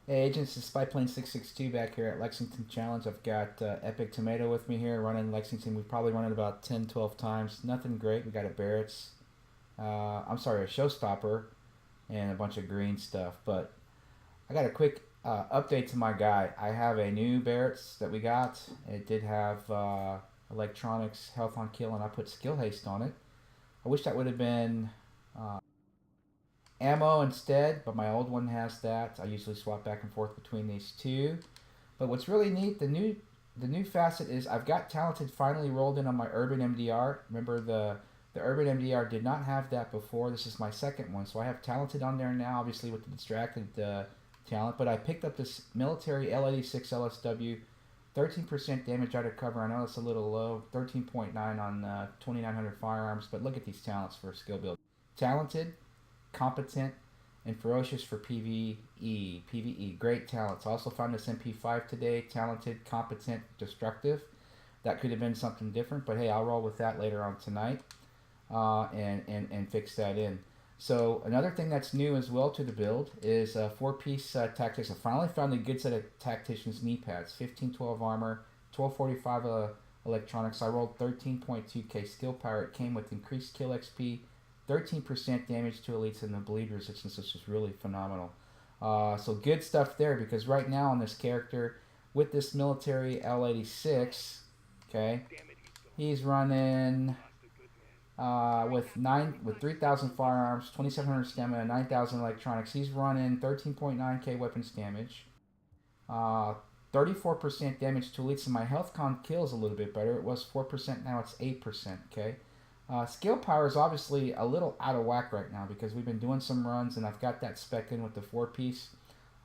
Hey agents, it's Spyplane 662 back here at Lexington Challenge. I've got EpicTomato with me here running Lexington. We've probably run it about 10, 12 times. Nothing great. We got a Barrett's, I'm sorry, a Showstopper, and a bunch of green stuff. But I got a quick update to my guy. I have a new Barrett's that we got. It did have electronics, health on kill, and I put skill haste on it. I wish that would have been ammo instead, but my old one has that. I usually swap back and forth between these two. But what's really neat, the new facet is I've got Talented finally rolled in on my Urban MDR. Remember the Urban MDR did not have that before. This is my second one, so I have Talented on there now, obviously with the distracted talent. But I picked up this military L86 LSW, 13% damage out of cover. I know it's a little low, 13.9 on 2,900 firearms, but look at these talents for skill build. Talented, competent, and ferocious for PvE. PvE, great talents. I also found this MP5 today. Talented, competent, destructive. That could have been something different, but hey, I'll roll with that later on tonight and fix that in. So another thing that's new as well to the build is a four-piece Tacticians. I finally found a good set of Tacticians knee pads. 1512 armor, 1245 electronics. I rolled 13.2k skill power. It came with increased kill XP, 13% damage to elites, and the bleed resistance, which is really phenomenal. So good stuff there, because right now on this character with this military L86, okay, he's running with 3,000 firearms, 2,700 stamina, 9,000 electronics. He's running 13.9k weapons damage, 34% damage to elites, and my health con kills a little bit better. It was 4%, now it's 8%. Okay. Skill power is obviously a little out of whack right now because we've been doing some runs and I've got that spec in with the four-piece.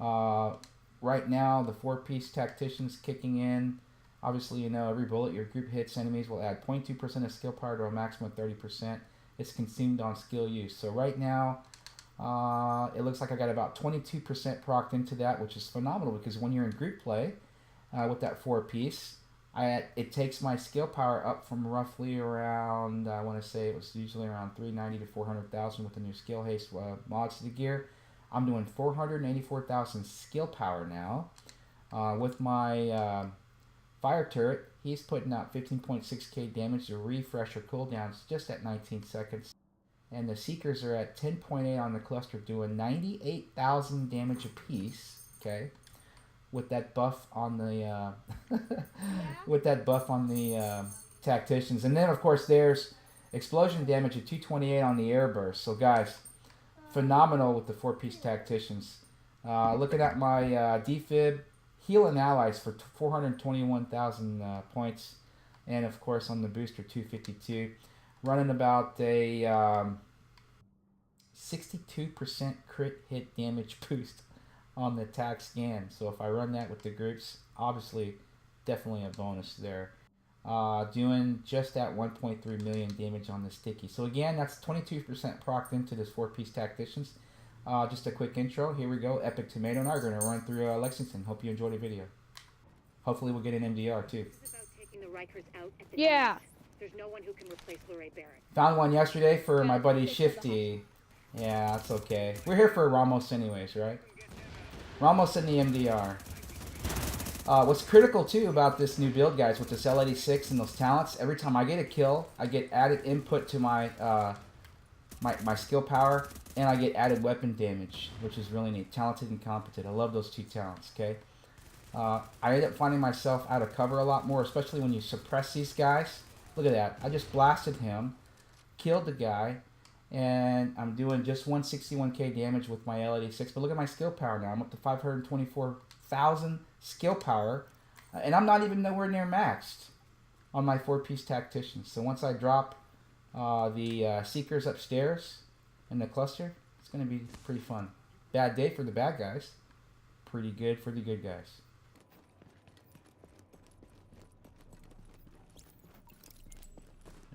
Right now, the four-piece Tacticians kicking in. Obviously, you know, every bullet your group hits enemies will add 0.2% of skill power to a maximum of 30%. It's consumed on skill use. So right now, it looks like I got about 22% procced into that, which is phenomenal because when you're in group play with that four-piece, it takes my skill power up from roughly around, I want to say it was usually around 390 to 400,000 with the new skill haste mods to the gear. I'm doing 484,000 skill power now. With my fire turret, he's putting out 15.6k damage. The refresher cooldown's just at 19 seconds. And the Seekers are at 10.8 on the cluster, doing 98,000 damage apiece. Okay. With that buff on the with that buff on the Tacticians, and then of course there's explosion damage at 228 on the air burst. So guys, phenomenal with the four-piece Tacticians. Looking at my defib, healing allies for 421,000 points, and of course on the booster 252, running about a 62% crit hit damage boost on the tac scan. So if I run that with the groups, obviously definitely a bonus there. Doing just that 1.3 million damage on the sticky. So again, that's 22% procced into this four-piece Tacticians. Just a quick intro. Here we go. EpicTomato and I are going to run through Lexington. Hope you enjoyed the video. Hopefully we'll get an MDR too. Yeah. There's no one who can replace Lorraine Barrett. Found one yesterday for my buddy Shifty. Yeah, that's okay. We're here for Ramos anyways, right? Ramos in the MDR. What's critical too about this new build, guys, with this L86 and those talents, every time I get a kill, I get added input to my my skill power, and I get added weapon damage, which is really neat. Talented and competent. I love those two talents. Okay. I end up finding myself out of cover a lot more, especially when you suppress these guys. Look at that. I just blasted him, killed the guy, and I'm doing just 161k damage with my L86. But look at my skill power now. I'm up to 524,000 skill power. And I'm not even nowhere near maxed on my four-piece Tacticians. So once I drop the Seekers upstairs in the cluster, it's going to be pretty fun. Bad day for the bad guys. Pretty good for the good guys.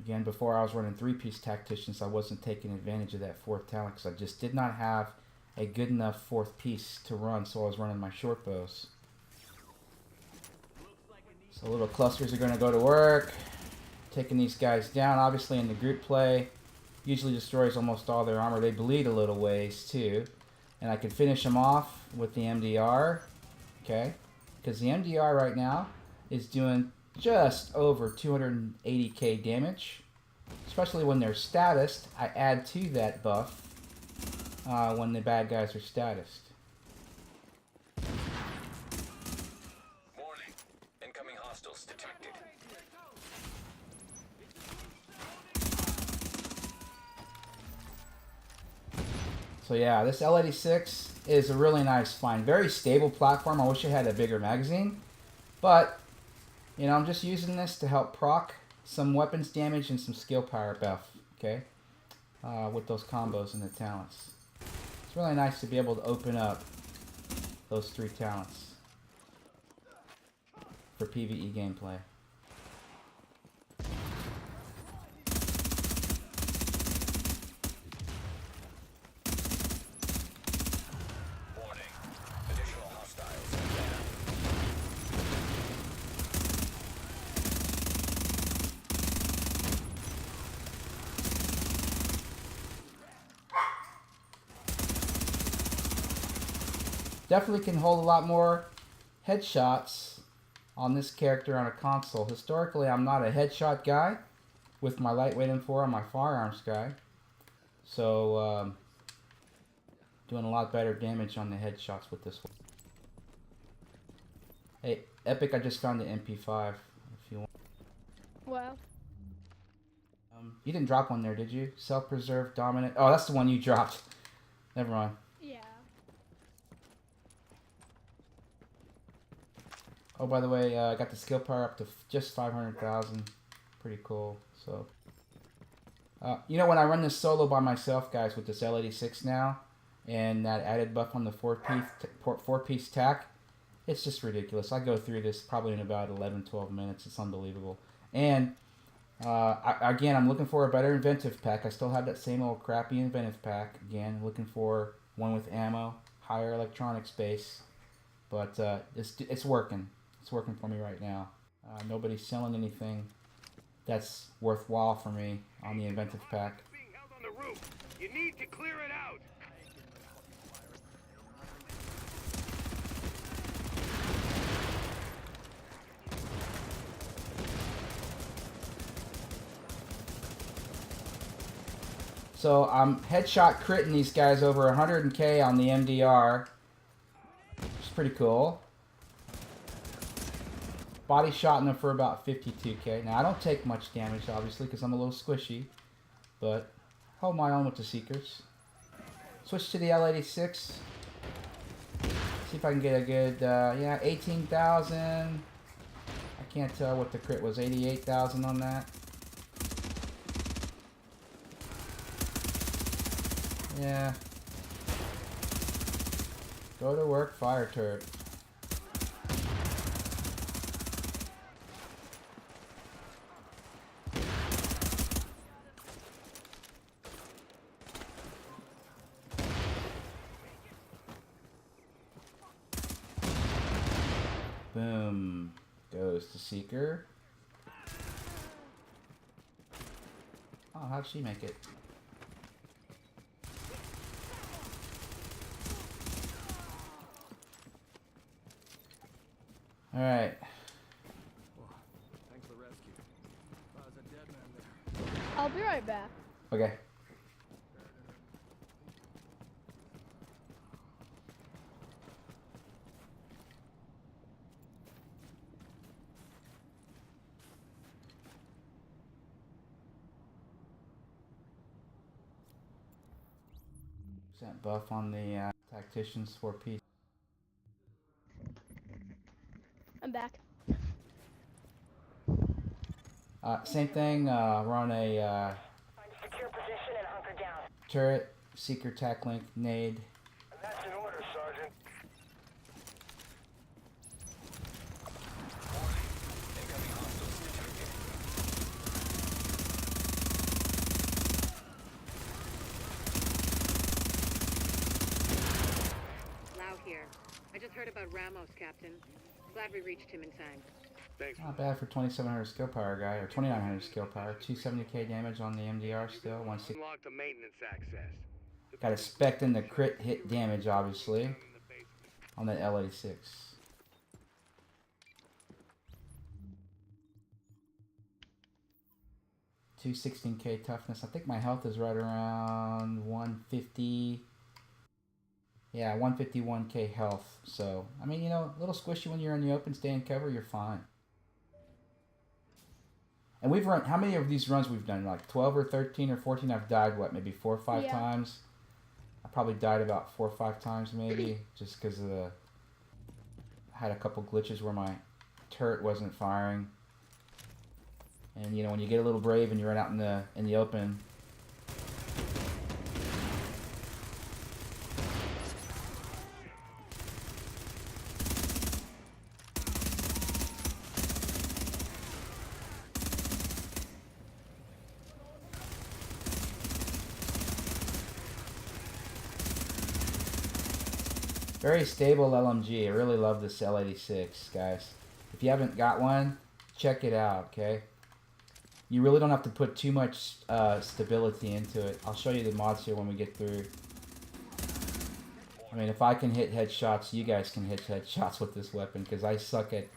Again, before I was running three-piece Tacticians, I wasn't taking advantage of that fourth talent because I just did not have a good enough fourth piece to run, so I was running my short bows. So little clusters are going to go to work, taking these guys down. Obviously in the group play, usually destroys almost all their armor. They bleed a little ways too. And I can finish them off with the MDR, okay? Because the MDR right now is doing just over 280k damage, especially when they're statused. I add to that buff when the bad guys are statused. Warning. Incoming hostiles detected. So yeah, this L86 is a really nice find. Very stable platform. I wish it had a bigger magazine. But, you know, I'm just using this to help proc some weapons damage and some skill power buff, okay? With those combos and the talents. It's really nice to be able to open up those 3 talents for PvE gameplay. Definitely can hold a lot more headshots on this character on a console. Historically, I'm not a headshot guy with my lightweight M4 and my firearms guy. So, doing a lot better damage on the headshots with this one. Hey, Epic, I just found the MP5 if you want. Wow. You didn't drop one there, did you? Self-preserve, dominant. Oh, that's the one you dropped. Never mind. Yeah. Oh, by the way, I got the skill power up to just 500,000. Pretty cool. So, you know, when I run this solo by myself, guys, with this L86 now, and that added buff on the four-piece tack, it's just ridiculous. I go through this probably in about 11, 12 minutes. It's unbelievable. And, again, I'm looking for a better Inventive Pack. I still have that same old crappy Inventive Pack. Again, looking for one with ammo, higher electronics base. But it's working. It's working for me right now. Nobody's selling anything that's worthwhile for me on the Inventive Pack. Being held on the roof. You need to clear it out. So I'm headshot critting these guys over 100k on the MDR. Which is pretty cool. Body shotting them for about 52k. Now I don't take much damage obviously because I'm a little squishy. But hold my own with the Seekers. Switch to the L86. See if I can get a good, yeah, 18,000. I can't tell what the crit was, 88,000 on that. Yeah. Go to work, fire turret. Boom. Goes to Seeker. Oh, how'd she make it? Alright. Thanks for the rescue. There's a dead man there. I'll be right back. Okay. That buff on the Tacticians 4-piece. I'm back. Same thing, we're on a Secure position and hunker down. turret, Seeker, tack link, nade. That's an order, Sergeant. Incoming hostiles detected. Lau here. I just heard about Ramos, Captain. Glad we reached him in time. Thanks. Not bad for 2700 skill power guy, or 2900 skill power. 270k damage on the MDR still, 160. Unlock the maintenance access. Got a spec in the crit hit damage, obviously, on that L86. 216k toughness. I think my health is right around 150. Yeah, 151k health. So, I mean, you know, a little squishy when you're in the open, stay in cover, you're fine. And we've run, how many of these runs we've done? Like 12 or 13 or 14? I've died, what, maybe 4 or 5 times? I probably died about 4 or 5 times, maybe, just because of the... I had a couple glitches where my turret wasn't firing. And, you know, when you get a little brave and you run out in the open... Very stable LMG. I really love this L86, guys. If you haven't got one, check it out, okay? You really don't have to put too much stability into it. I'll show you the mods here when we get through. I mean, if I can hit headshots, you guys can hit headshots with this weapon, because I suck at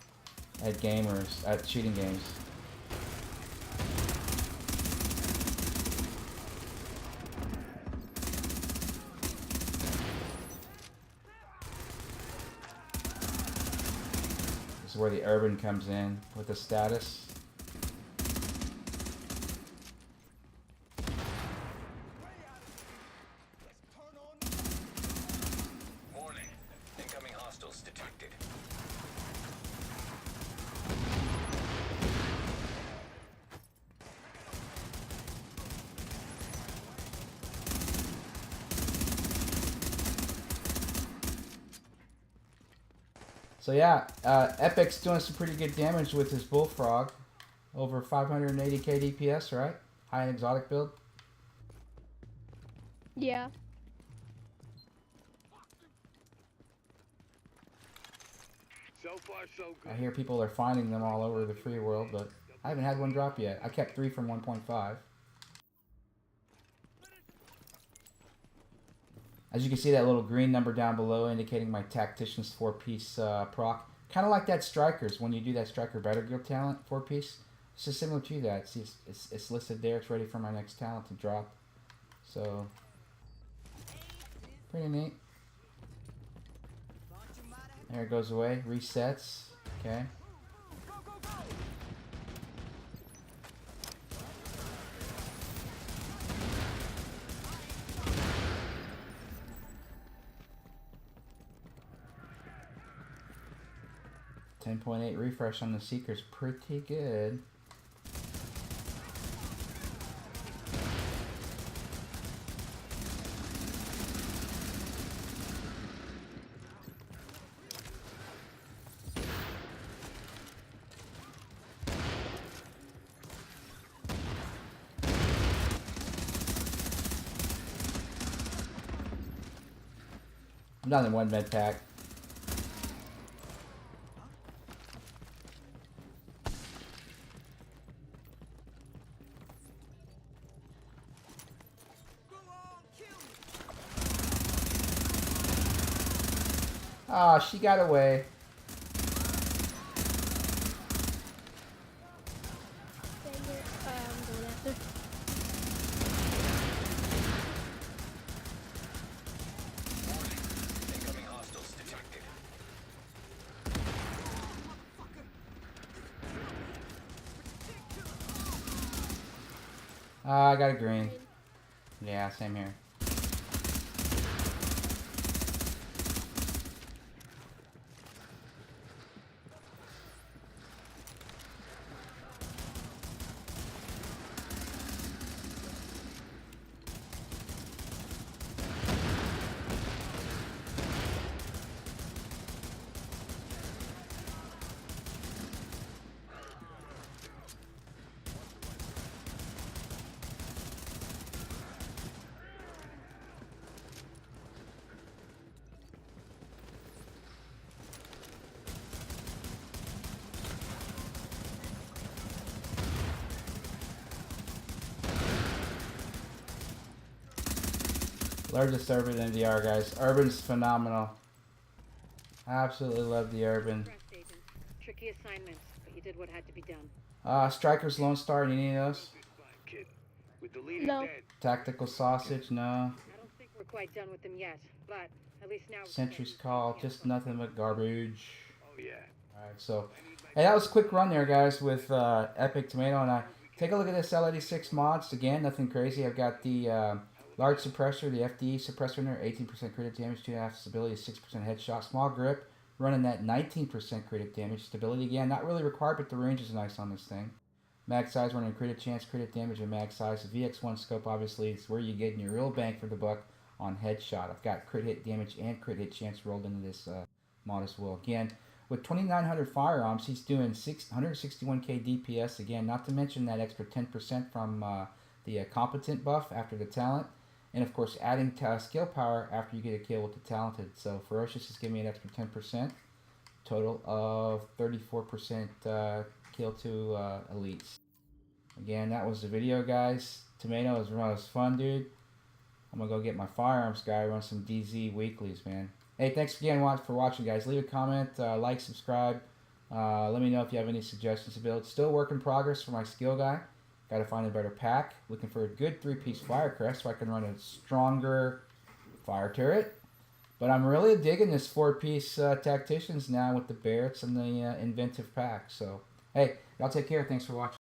shooting games. This is where the Urban comes in with the status. Warning. Incoming hostiles detected. So yeah, Epic's doing some pretty good damage with his Bullfrog. Over 580k DPS, right? High and exotic build. Yeah. So far, so good. I hear people are finding them all over the free world, but I haven't had one drop yet. I kept 3 from 1.5. As you can see, that little green number down below indicating my Tacticians 4-piece proc. Kind of like that Strikers, when you do that Striker Battlefield talent 4-piece. It's just similar to that. It's listed there. It's ready for my next talent to drop. So, pretty neat. There it goes away. Resets. Okay. .8 refresh on the Seeker's pretty good. I'm down in 1 med pack. Ah, she got away. Dang it. I'm going after. Incoming hostiles detected. Ah, I got a green. Yeah, same here. Largest Urban MDR, guys. Urban's phenomenal. Absolutely love the Urban. Press agent. Tricky assignments, but you did what had to be done. Strikers, Lone Star, any of those? Kid. With the leader No. dead. Tactical Sausage, no. I don't think we're quite done with them yet, but at least now. Sentry's Call, just nothing but garbage. Oh, yeah. Alright, so, hey, that was a quick run there, guys, with EpicTomato, and take a look at this L86 mods. Again, nothing crazy. I've got the large suppressor, the FDE suppressor in there, 18% critic damage, 2.5 stability, 6% headshot, small grip, running that 19% critic damage, stability again, not really required, but the range is nice on this thing. Mag size running critic chance, critic damage, and mag size. The VX1 scope obviously is where you're getting your real bang for the buck on headshot. I've got crit hit damage and crit hit chance rolled into this mod as well. Again, with 2,900 firearms, he's doing 161k DPS. Again, not to mention that extra 10% from the competent buff after the talent. And of course, adding skill power after you get a kill with the talented. So Ferocious is giving me an extra 10%. Total of 34% kill to elites. Again, that was the video, guys. Tomato was fun, dude. I'm gonna go get my firearms guy, run some DZ weeklies, man. Hey, thanks again for watching, guys. Leave a comment, like, subscribe. Let me know if you have any suggestions to build. Still work in progress for my skill guy. Got to find a better pack. Looking for a good 3-piece fire crest so I can run a stronger fire turret. But I'm really digging this 4-piece Tacticians now with the Barretts and the Inventive Pack. So, hey, y'all take care. Thanks for watching.